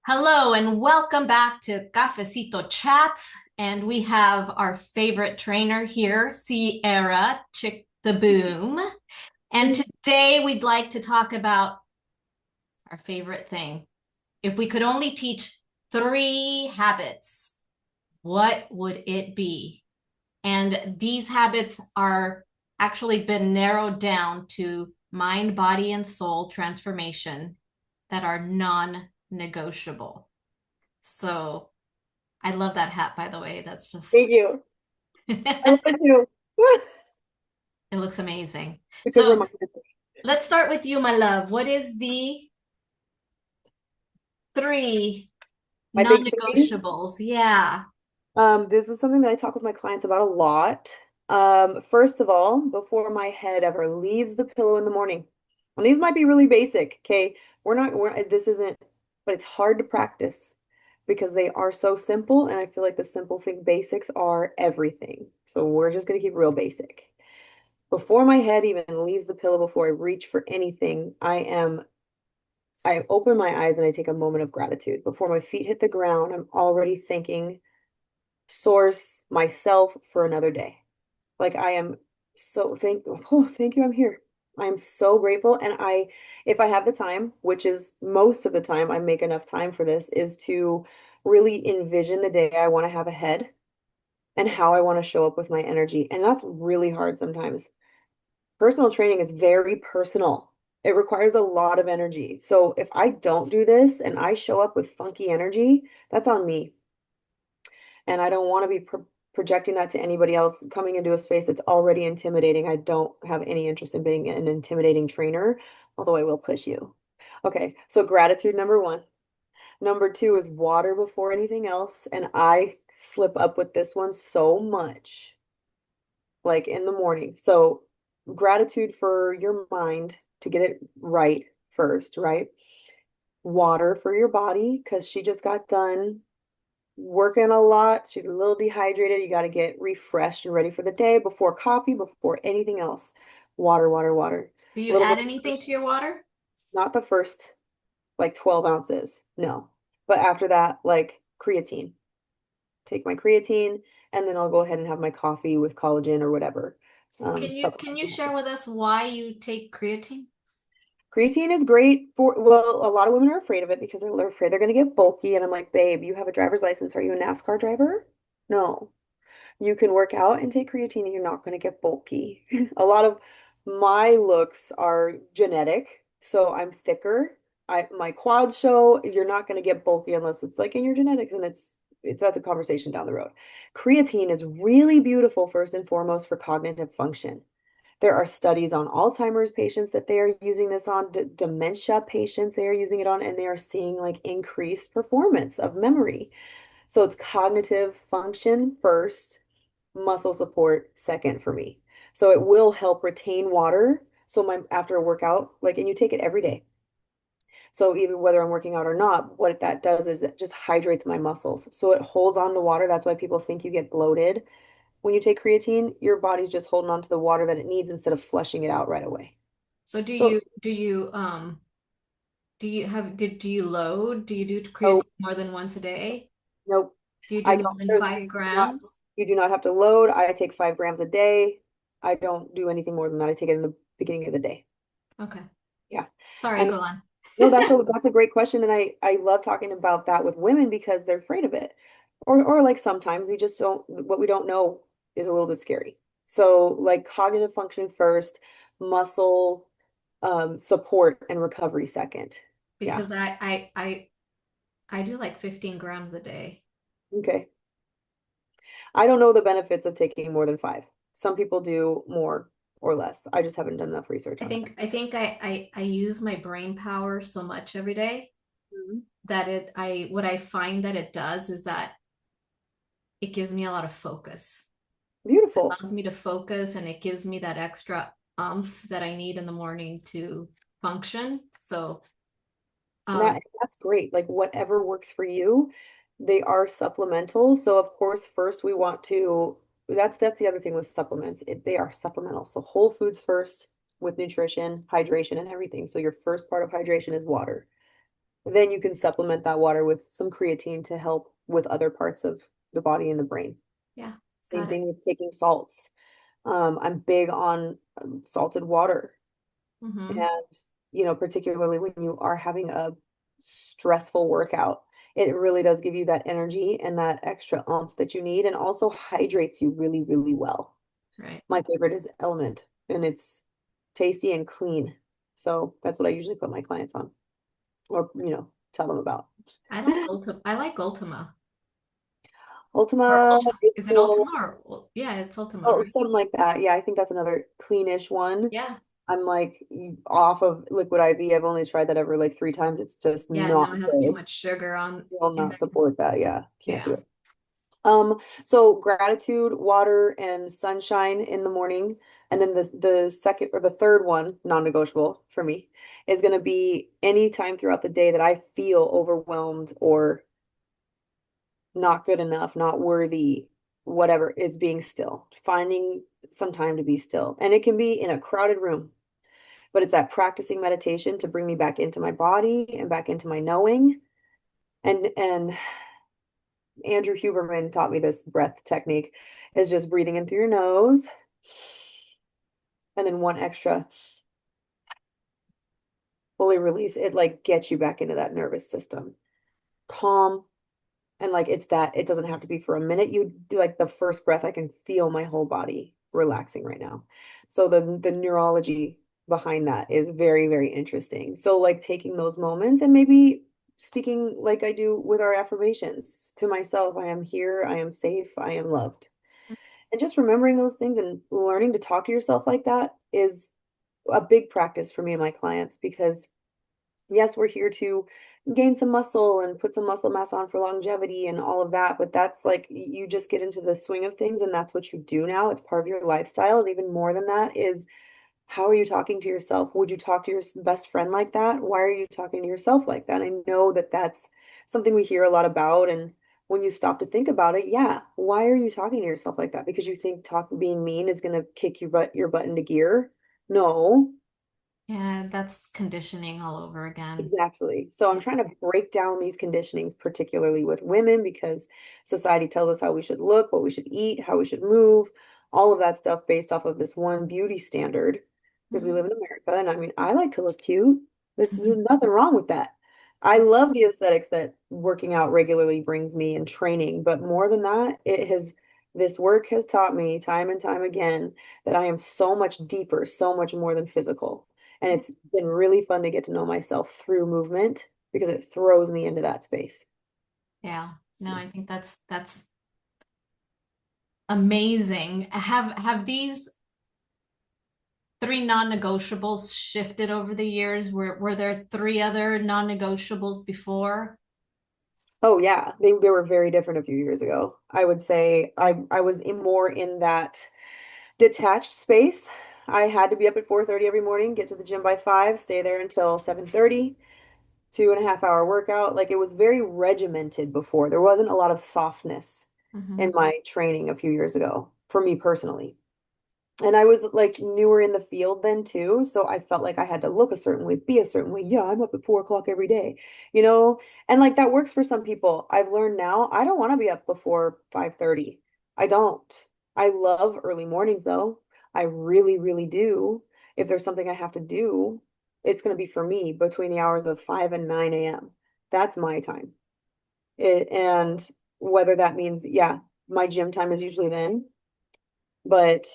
Hello and welcome back to Cafecito Chat. And we have our favorite trainer here, Sierra Chick the Boom. And today we'd like to talk about our favorite thing. If we could only teach three habits, what would it be? And these habits are actually been narrowed down to mind, body, and soul transformation that are non-negotiable. So I love that hat, by the way. That's just, Thank you. I love it it too. looks amazing. It's a good So reminder. let's start with you, my love. What is the three My big three. non-negotiables? Yeah. This is something that I talk with my clients about a lot. First of all, before my head ever leaves the pillow in the morning, and these might be really basic, okay? This isn't, but it's hard to practice because they are so simple, and I feel like the simple thing basics are everything. So we're just gonna keep it real basic. Before my head even leaves the pillow, before I reach for anything, I open my eyes and I take a moment of gratitude. Before my feet hit the ground, I'm already thanking source myself for another day. Like I am thank you, I'm here. I am so grateful. And if I have the time, which is most of the time, I make enough time for this, is to really envision the day I want to have ahead and how I want to show up with my energy. And that's really hard sometimes. Personal training is very personal. It requires a lot of energy. So if I don't do this and I show up with funky energy, that's on me. And I don't want to be projecting that to anybody else coming into a space that's already intimidating. I don't have any interest in being an intimidating trainer, although I will push you. Okay, so gratitude number one. Number two is water before anything else. And I slip up with this one so much, like in the morning. So gratitude for your mind to get it right first, right? Water for your body because she just got done working a lot. She's a little dehydrated. You got to get refreshed and ready for the day before coffee, before anything else. Water, water, water. Do A you little add bit of anything fresh, to your water? not the first like 12 ounces. No. But after that, like creatine. Take my creatine and then I'll go ahead and have my coffee with collagen or whatever Can supplements you we share have. with us why you take creatine? Creatine is great for, well, a lot of women are afraid of it because they're afraid they're going to get bulky. And I'm like, babe, you have a driver's license. Are you a NASCAR driver? No. You can work out and take creatine and you're not going to get bulky. A lot of my looks are genetic, so I'm thicker. My quads show you're not going to get bulky unless it's like in your genetics and it's that's a conversation down the road. Creatine is really beautiful first and foremost for cognitive function. There are studies on Alzheimer's patients that they are using this on, dementia patients they are using it on, and they are seeing like increased performance of memory. So it's cognitive function first, muscle support second for me. So it will help retain water. So my after a workout, like, and you take it every day. So either whether I'm working out or not, what that does is it just hydrates my muscles. So it holds on to water. That's why people think you get bloated. When you take creatine, your body's just holding on to the water that it needs instead of flushing it out right away. So So do you load? Do you do no, creatine more than once a day? nope. Do you I do more don't, than there's five not, grams? you do not have to load. I take 5 grams a day. I don't do anything more than that. I take it in the beginning of the day. Okay. Yeah. Sorry, And go on. no, that's a great question, and I love talking about that with women because they're afraid of it, or like sometimes we just don't. What we don't know is a little bit scary. So like cognitive function first, muscle support and recovery second. Yeah. Because I do like 15 grams a day. Okay. I don't know the benefits of taking more than five. Some people do more or less. I just haven't done enough research on it. I use my brain power so much every day Mhm. that what I find that it does is that it gives me a lot of focus. It Beautiful. allows me to focus and it gives me that extra umph that I need in the morning to function. So And um that's great. Like whatever works for you, they are supplemental. So of course, first we want to that's the other thing with supplements. They are supplemental. So whole foods first with nutrition, hydration, and everything. So your first part of hydration is water. then you can supplement that water with some creatine to help with other parts of the body and the brain. Yeah, Same got it. thing with taking salts. I'm big on salted water. Mm-hmm. And, particularly when you are having a stressful workout, it really does give you that energy and that extra oomph that you need and also hydrates you really, really well. Right. My favorite is Element, and it's tasty and clean. So that's what I usually put my clients on or, tell them about. I like Ultima. Or Ultima Ultima. is Is it cool. Ultima or yeah, it's Ultima, Oh, right? something like that. Yeah, I think that's another cleanish one. Yeah. I'm like off of Liquid IV. I've only tried that ever like 3 times. It's just Yeah, not no, it has too good. much sugar on Will in not there. support that. Yeah, can't do Yeah. it. So gratitude, water, and sunshine in the morning. And then the second or the third one, non-negotiable for me, is gonna be any time throughout the day that I feel overwhelmed or not good enough, not worthy, whatever, is being still. Finding some time to be still. And it can be in a crowded room, but it's that practicing meditation to bring me back into my body and back into my knowing. And Andrew Huberman taught me this breath technique is just breathing in through your nose and then one extra fully release. It like gets you back into that nervous system. Calm. And like it's that it doesn't have to be for a minute. You do like the first breath, I can feel my whole body relaxing right now. So the neurology behind that is very, very interesting. So like taking those moments and maybe speaking like I do with our affirmations to myself, I am here, I am safe, I am loved. And just remembering those things and learning to talk to yourself like that is a big practice for me and my clients because yes, we're here to gain some muscle and put some muscle mass on for longevity and all of that, but that's like you just get into the swing of things and that's what you do now. It's part of your lifestyle. And even more than that is how are you talking to yourself? Would you talk to your best friend like that? Why are you talking to yourself like that? I know that that's something we hear a lot about. And when you stop to think about it, yeah, why are you talking to yourself like that? Because you think being mean is going to kick your butt into gear? No. Yeah, that's conditioning all over again. Exactly. So I'm Yeah. trying to break down these conditionings, particularly with women, because society tells us how we should look, what we should eat, how we should move, all of that stuff based off of this one beauty standard. Because we live Mhm. in America, and I mean, I like to look cute. This is nothing wrong with that. I Yeah. love the aesthetics that working out regularly brings me and training, but more than that, this work has taught me time and time again that I am so much deeper, so much more than physical. And Yeah. it's been really fun to get to know myself through movement because it throws me into that space. Yeah. No, I think that's amazing. Have these three non-negotiables shifted over the years? Were there three other non-negotiables before? Oh yeah, they were very different a few years ago. I would say I was more in that detached space. I had to be up at 4:30 every morning, get to the gym by 5, stay there until 7:30, 2.5 hour workout. Like it was very regimented before. There wasn't a lot of softness in Hmm. my training a few years ago for me personally. And I was like newer in the field then too, so I felt like I had to look a certain way, be a certain way. Yeah, I'm up at 4 o'clock every day, you know? And like that works for some people. I've learned now I don't want to be up before 5:30. I don't. I love early mornings though. I really, really do. If there's something I have to do, it's going to be for me between the hours of 5 and 9 a.m. That's my time. And whether that means, yeah, my gym time is usually then, but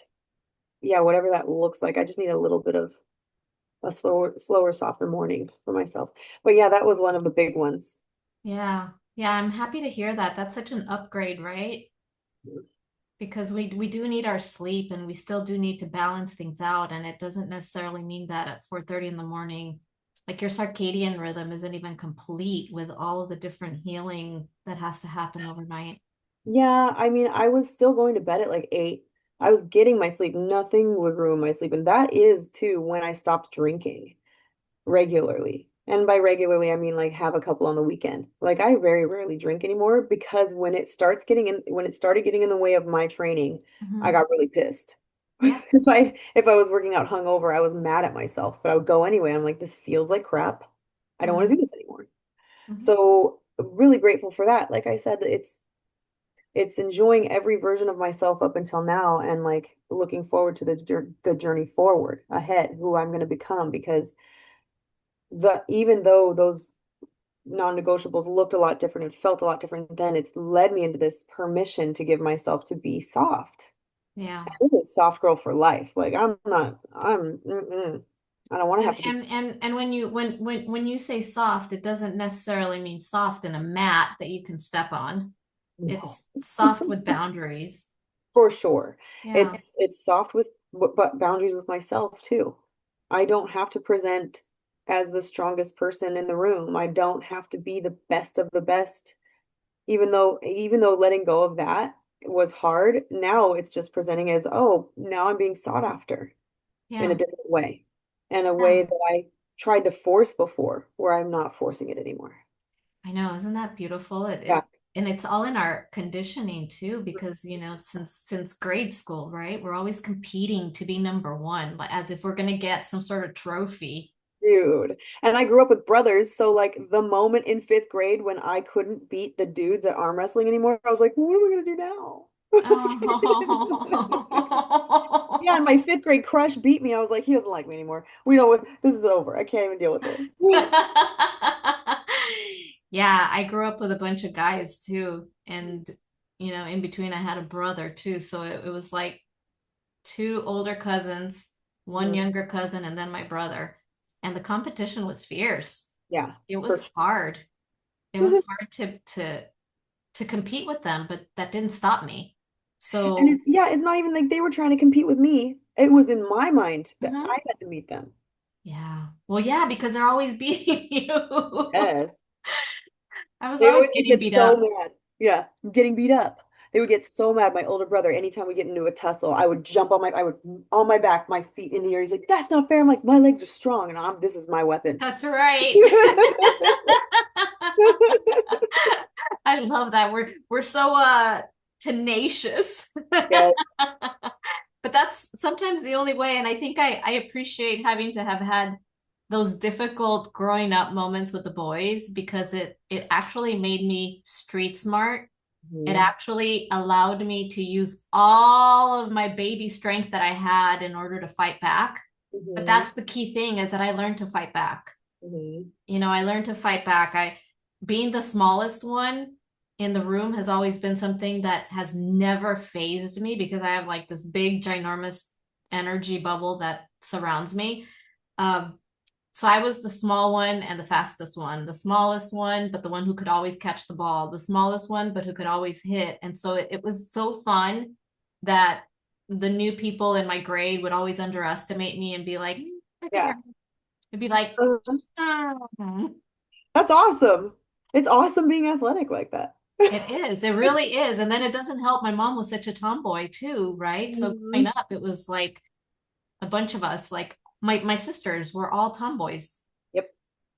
yeah, whatever that looks like. I just need a little bit of a slower, softer morning for myself. But yeah, that was one of the big ones. Yeah. Yeah, I'm happy to hear that. That's such an upgrade, right? Because we do need our sleep and we still do need to balance things out. And it doesn't necessarily mean that at 4:30 in the morning, like your circadian rhythm isn't even complete with all of the different healing that has to happen overnight. Yeah, I mean, I was still going to bed at like 8. I was getting my sleep. Nothing would ruin my sleep. And that is too when I stopped drinking regularly. And by regularly, I mean like have a couple on the weekend. Like I very rarely drink anymore because when it started getting in the way of my training, I Hmm. got really pissed. Yeah. If I was working out hungover, I was mad at myself, but I would go anyway. I'm like, this feels like crap. I don't want to Mhm. do this anymore. Mhm. So really grateful for that. Like I said, it's enjoying every version of myself up until now and like looking forward to the journey forward ahead, who I'm going to become because the even though those non-negotiables looked a lot different and felt a lot different then, it's led me into this permission to give myself to be soft. Yeah. I'm a soft girl for life. Like I don't want to And have to be. and when when you say soft, it doesn't necessarily mean soft in a mat that you can step on. No. It's soft with boundaries. For sure. Yeah. It's soft with but boundaries with myself too. I don't have to present as the strongest person in the room. I don't have to be the best of the best. Even though letting go of that was hard, now it's just presenting as, oh, now I'm being sought after in a Yeah. different way. In a way Yeah. that I tried to force before, where I'm not forcing it anymore. I know, isn't that beautiful? Yeah. And it's all in our conditioning too, because since grade school, right? We're always competing to be number one, like as if we're gonna get some sort of trophy. Dude. And I grew up with brothers, so like the moment in fifth grade when I couldn't beat the dudes at arm wrestling anymore, I was like, what am I gonna do now? Yeah, and Oh. my fifth grade crush beat me. I was like, he doesn't like me anymore. We know what this is over. I can't even deal with it. Yeah, I grew up with a bunch of guys too. And, in between, I had a brother too. So it was like two older cousins, one Mhm. younger cousin, and then my brother. And the competition was fierce. Yeah, It for was sure. hard. It was hard to compete with them, but that didn't stop me. And So, it's not even like they were trying to compete with me. It was in my mind that I mhm. had to meet them. Yeah. Well, yeah, because they're always beating you. Yes. I was They always always would getting get beat so up. mad. Yeah, getting beat up. They would get so mad. My older brother, anytime we get into a tussle, I would on my back, my feet in the air. He's like, "That's not fair." I'm like, "My legs are strong, and this is my weapon." That's right. I love that. We're so tenacious. Yes. But that's sometimes the only way. And I think I appreciate having to have had those difficult growing up moments with the boys because it actually made me street smart. It Mhm. actually allowed me to use all of my baby strength that I had in order to fight back. But Mhm. that's the key thing is that I learned to fight back. Mhm. I learned to fight back. I being the smallest one in the room has always been something that has never phased me because I have like this big, ginormous energy bubble that surrounds me. Um, so I was the small one and the fastest one, the smallest one, but the one who could always catch the ball, the smallest one, but who could always hit. And so it was so fun that the new people in my grade would always underestimate me and be like, look at her. Yeah. It'd be like, Uh-huh. "Mm." That's awesome. It's awesome being athletic like that. It is. It really is. And then it doesn't help. My mom was such a tomboy too, right? So growing Mhm. up, it was like a bunch of us, like my sisters were all tomboys. Yep.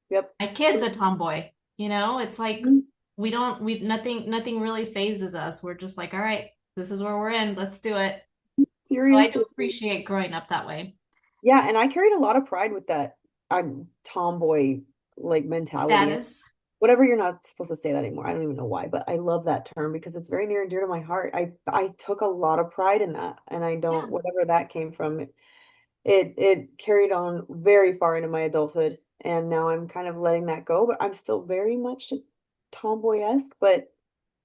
Yep. My kid's a tomboy. It's like Mhm. we nothing really phases us. We're just like, all right, this is where we're in. Let's do it. So I do Seriously. appreciate growing up that way. Yeah, and I carried a lot of pride with that. I'm tomboy like mentality. Status. Whatever, you're not supposed to say that anymore. I don't even know why, but I love that term because it's very near and dear to my heart. I took a lot of pride in that, and I don't, Yeah. whatever that came from, it carried on very far into my adulthood, and now I'm kind of letting that go, but I'm still very much tomboy-esque, but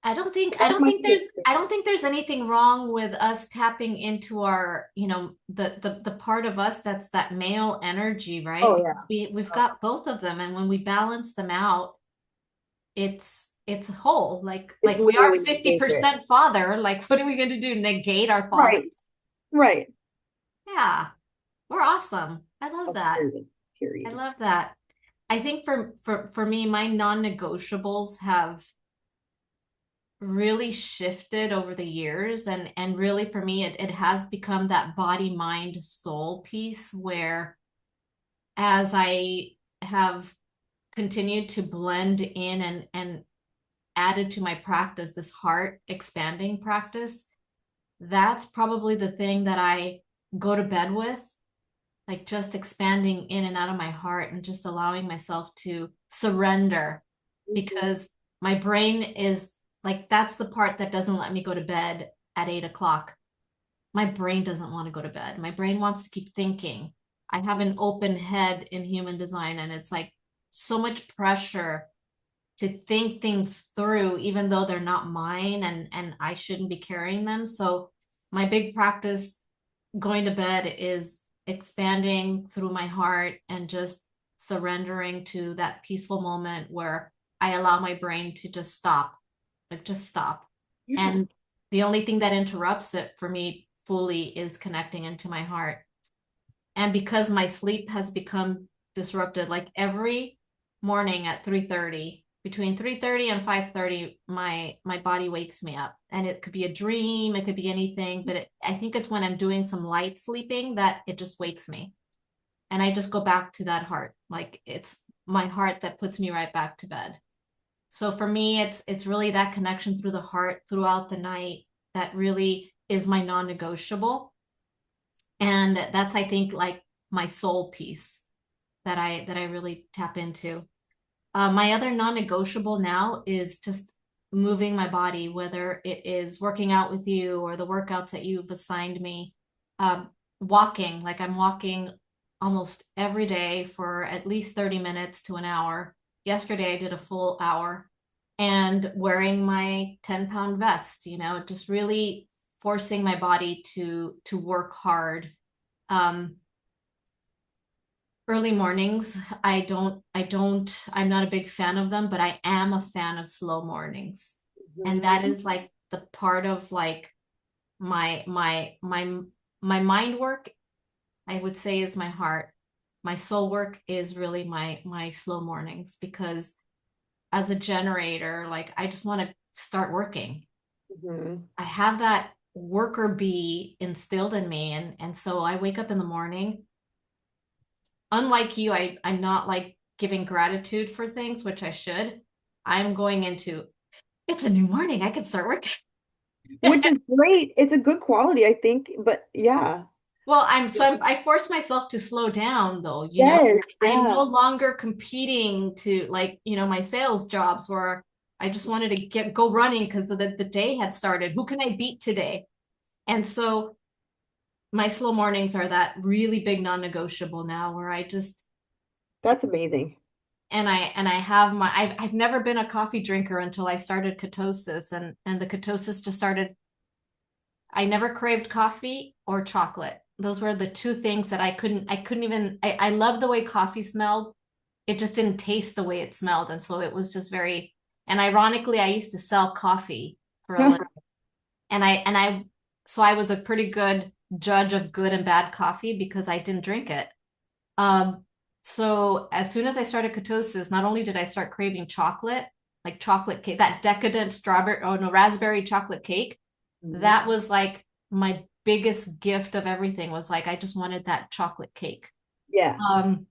I I like don't my think kids. there's anything wrong with us tapping into our, the part of us that's that male energy, right? Oh yeah. Because we've got both of them and when we balance them out, it's whole. It's Like we are literally my favorite. 50% father, like what are we going to do? Negate our Right. fathers? Right. Yeah. We're awesome. I love Oh, that. period. I Period. love that. I think for me, my non-negotiables have really shifted over the years and really for me it has become that body mind soul piece where as I have continued to blend in and added to my practice this heart expanding practice, that's probably the thing that I go to bed with, like just expanding in and out of my heart and just allowing myself to surrender. Mhm. because my brain is like, that's the part that doesn't let me go to bed at 8 o'clock. My brain doesn't want to go to bed. My brain wants to keep thinking. I have an open head in human design, and it's like so much pressure to think things through, even though they're not mine and I shouldn't be carrying them. So my big practice going to bed is expanding through my heart and just surrendering to that peaceful moment where I allow my brain to just stop, like just stop. Yeah. And the only thing that interrupts it for me fully is connecting into my heart. And because my sleep has become disrupted, like every morning at 3:30, between 3:30 and 5:30, my body wakes me up. And it could be a dream, it could be anything, but I think it's when I'm doing some light sleeping that it just wakes me. And I just go back to that heart. Like it's my heart that puts me right back to bed. So for me, it's really that connection through the heart throughout the night that really is my non-negotiable. And that's, I think, like my soul piece that I really tap into. My other non-negotiable now is just moving my body, whether it is working out with you or the workouts that you've assigned me. Um, Walking, like I'm walking almost every day for at least 30 minutes to an hour. Yesterday I did a full hour, and wearing my 10-pound vest, just really forcing my body to work hard. Um, Early mornings, I'm not a big fan of them, but I am a fan of slow mornings. And that Mhm. is like the part of like my my mind work, I would say, is my heart. My soul work is really my slow mornings, because as a generator, like I just want to start working. Mhm. I have that worker bee instilled in me, and so I wake up in the morning. Unlike you, I'm not like giving gratitude for things, which I should. I'm going into, it's a new morning. I can start working. Which is great. It's a good quality, I think. But yeah. Well, I force myself to slow down though, Yes. I'm no Yeah. longer competing to, like, my sales jobs where I just wanted to go running because the day had started. Who can I beat today? And so my slow mornings are that really big non-negotiable now, where I just, That's amazing. and I have I've never been a coffee drinker until I started ketosis, and the ketosis just started. I never craved coffee or chocolate. Those were the two things that I couldn't even. I love the way coffee smelled. It just didn't taste the way it smelled, and so it was just very. And ironically, I used to sell coffee for a living, and I so I was a pretty good judge of good and bad coffee because I didn't drink it. Um, so as soon as I started ketosis, not only did I start craving chocolate, like chocolate cake, that decadent strawberry, oh no, raspberry chocolate cake, Mhm. that was like my biggest gift of everything, was like I just wanted that chocolate cake. Yeah. Um,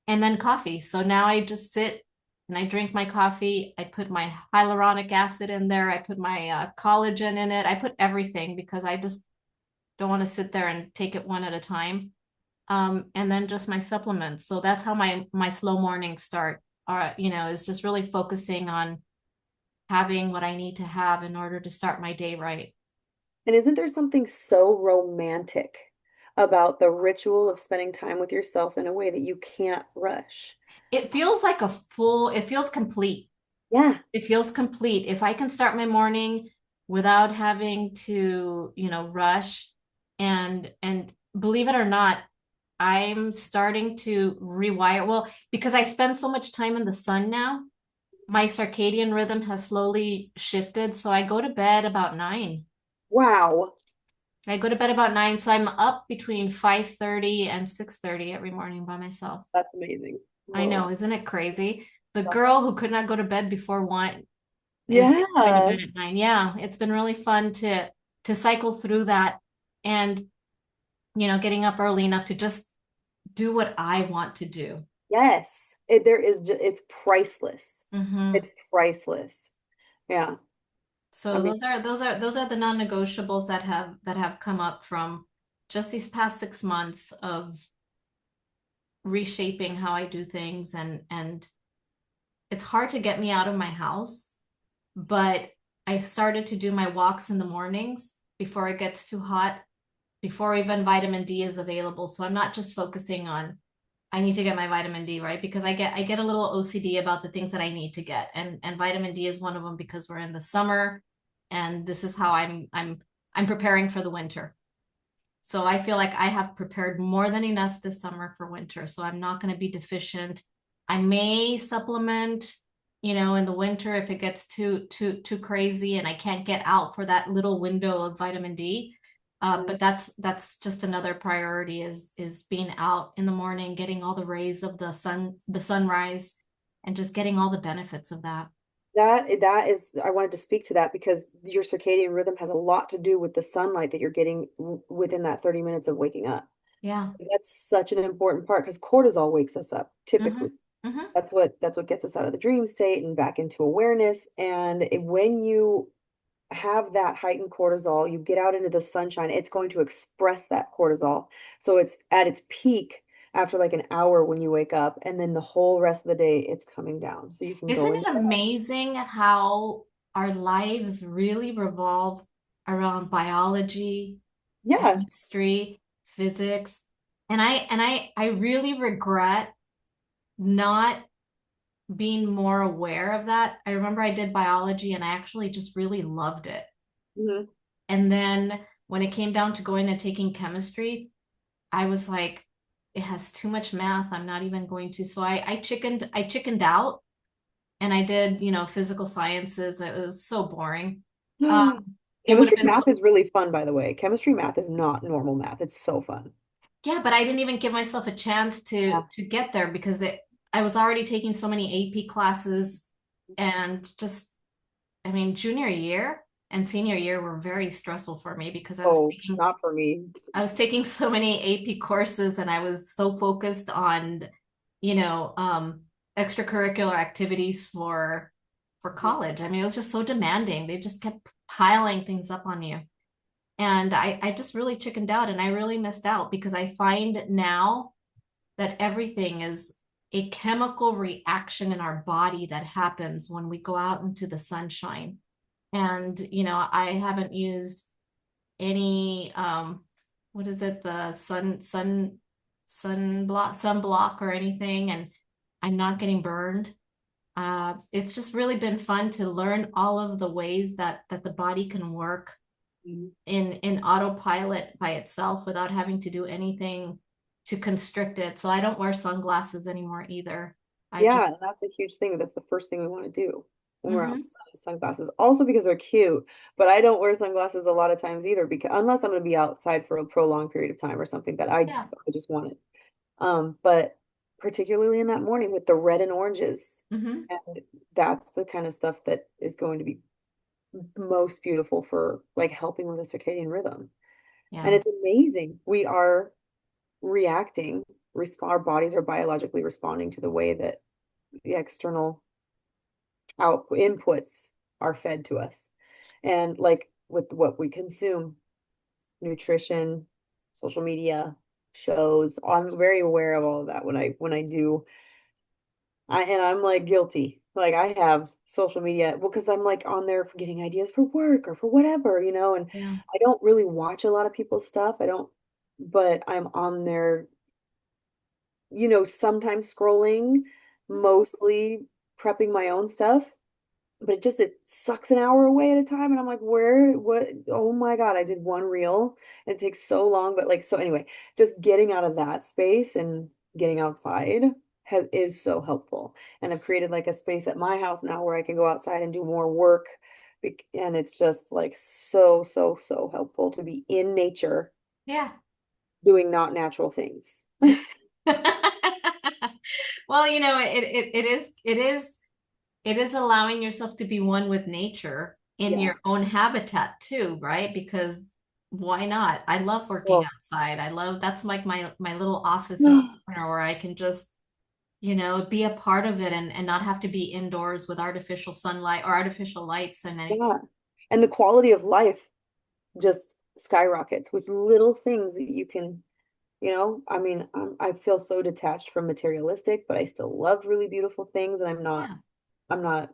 and then coffee. So now I just sit and I drink my coffee. I put my hyaluronic acid in there. I put my collagen in it. I put everything because I just don't want to sit there and take it one at a time. And then just my supplements. So that's how my slow mornings start. Is just really focusing on having what I need to have in order to start my day right. And isn't there something so romantic about the ritual of spending time with yourself in a way that you can't rush? It feels like it feels complete. Yeah. It feels complete. If I can start my morning without having to, rush, and believe it or not, I'm starting to rewire. Well, because I spend so much time in the sun now, my circadian rhythm has slowly shifted. So I go to bed about 9. Wow. I go to bed about 9. So I'm up between 5:30 and 6:30 every morning by myself. That's amazing. I Whoa. know, isn't it crazy? The girl who could not go to bed before 1 is going to Yeah. bed at 9. Yeah, it's been really fun to cycle through that, and getting up early enough to just do what I want to do. Yes. It's priceless. Hmm. It's priceless. Yeah. I So mean, those are the non-negotiables that have come up from just these past 6 months of reshaping how I do things, and it's hard to get me out of my house, but I've started to do my walks in the mornings before it gets too hot, before even vitamin D is available. So I'm not just focusing on I need to get my vitamin D, right? Because I get a little OCD about the things that I need to get. And vitamin D is one of them because we're in the summer and this is how I'm preparing for the winter. So I feel like I have prepared more than enough this summer for winter. So I'm not going to be deficient. I may supplement, in the winter if it gets too crazy and I can't get out for that little window of vitamin D. But that's just another priority is being out in the morning, getting all the rays of the sunrise, and just getting all the benefits of that. That is, I wanted to speak to that because your circadian rhythm has a lot to do with the sunlight that you're getting within that 30 minutes of waking up. Yeah. That's such an important part because cortisol wakes us up typically. Mm-hmm. Mm-hmm. That's what gets us out of the dream state and back into awareness. And when you have that heightened cortisol, you get out into the sunshine, it's going to express that cortisol. So it's at its peak after like an hour when you wake up, and then the whole rest of the day it's coming down. So you can go Isn't in it amazing how our lives really revolve around biology, yeah. chemistry, physics? And I really regret not being more aware of that. I remember I did biology and I actually just really loved it. Mhm. And then when it came down to going and taking chemistry, I was like, it has too much math. I'm not even going to. So I chickened out and I did, physical sciences. It was so boring. Um, it would have Chemistry been so, math is really fun, by the way. Chemistry math is not normal math. It's so fun. yeah, but I didn't even give myself a chance to Yeah. to get there because I was already taking so many AP classes and just, I mean, junior year and senior year were very stressful for me because I was Oh, taking not for me. I was taking so many AP courses and I was so focused on, you know, um, extracurricular activities for college. I mean, it was just so demanding. They just kept piling things up on you. And I just really chickened out and I really missed out because I find now that everything is a chemical reaction in our body that happens when we go out into the sunshine. And, I haven't used any what is it, the sunblock or anything, and I'm not getting burned. It's just really been fun to learn all of the ways that the body can work Mhm. in autopilot by itself without having to do anything to constrict it. So I don't wear sunglasses anymore either. I just Yeah, and that's a huge thing. That's the first thing we want to do when we're out in the hmm sun is sunglasses. Also because they're cute, but I don't wear sunglasses a lot of times either because unless I'm going to be outside for a prolonged period of time or something that yeah. I just want it. But particularly in that morning with the red and oranges, hmm and that's the kind of stuff that is going to be most beautiful for like helping with the circadian rhythm. And yeah. it's amazing. We are reacting, our bodies are biologically responding to the way that the external out inputs are fed to us. And like with what we consume, nutrition, social media, shows, I'm very aware of all of that when I do. And I'm like guilty. Like I have social media, well, because I'm like on there for getting ideas for work or for whatever, and Yeah. I don't really watch a lot of people's stuff. I don't, but I'm on there, sometimes scrolling, mostly prepping my own stuff. But it sucks an hour away at a time. And I'm like, what? Oh my God, I did one reel and it takes so long. But like, so anyway, just getting out of that space and getting outside is so helpful. And I've created like a space at my house now where I can go outside and do more work. And it's just like so, so, so helpful to be in nature Yeah. doing not natural things. Well, it is allowing yourself to be one with nature in Yeah. your own habitat too, right? Because why not? I love working Well, outside. I love that's like my little office in the corner where I can just, be a part of it and not have to be indoors with artificial sunlight or artificial lights and any yeah. And the quality of life just skyrockets with little things that you can, I mean, I feel so detached from materialistic, but I still love really beautiful things, and I'm not yeah. I'm not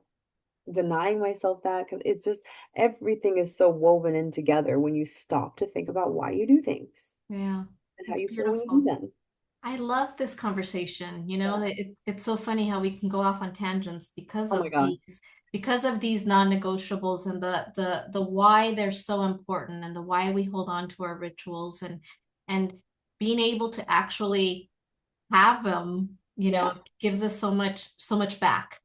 denying myself that because it's just everything is so woven in together when you stop to think about why you do things Yeah, and how it's you feel when you do beautiful. them. I love this conversation. Yeah. It's so funny how we can go off on tangents Oh my God. because of these non-negotiables and the why they're so important and the why we hold on to our rituals and being able to actually have them, Yeah. gives us so much back.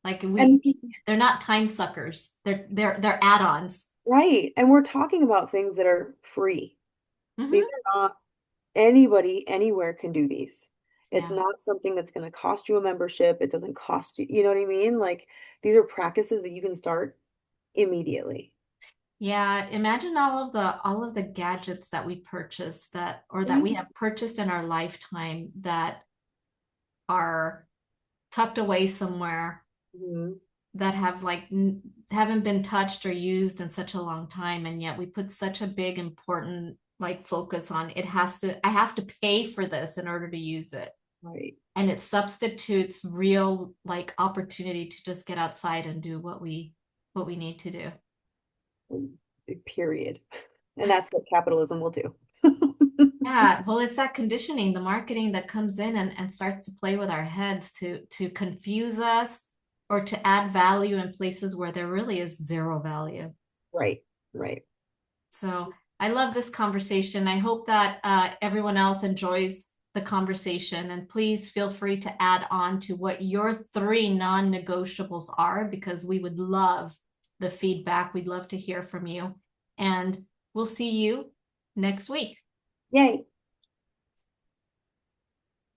Like And they're not time suckers. They're add-ons. right. And we're talking about things that are free. These Hmm. are not anybody anywhere can do these. It's Yeah. not something that's going to cost you a membership. It doesn't cost you, you know what I mean? Like these are practices that you can start immediately. Yeah, imagine all of the gadgets that we purchase that or that we Mhm. have purchased in our lifetime that are tucked away somewhere Mhm. that haven't been touched or used in such a long time, and yet we put such a big important like focus on I have to pay for this in order to use it. Right. And it substitutes real like opportunity to just get outside and do what we need to do. Period. And that's what capitalism will do. Yeah, well, it's that conditioning, the marketing that comes in and starts to play with our heads to confuse us or to add value in places where there really is zero value. Right. Right. So I love this conversation. I hope that everyone else enjoys the conversation. And please feel free to add on to what your three non-negotiables are, because we would love the feedback. We'd love to hear from you. And we'll see you next week. Yay.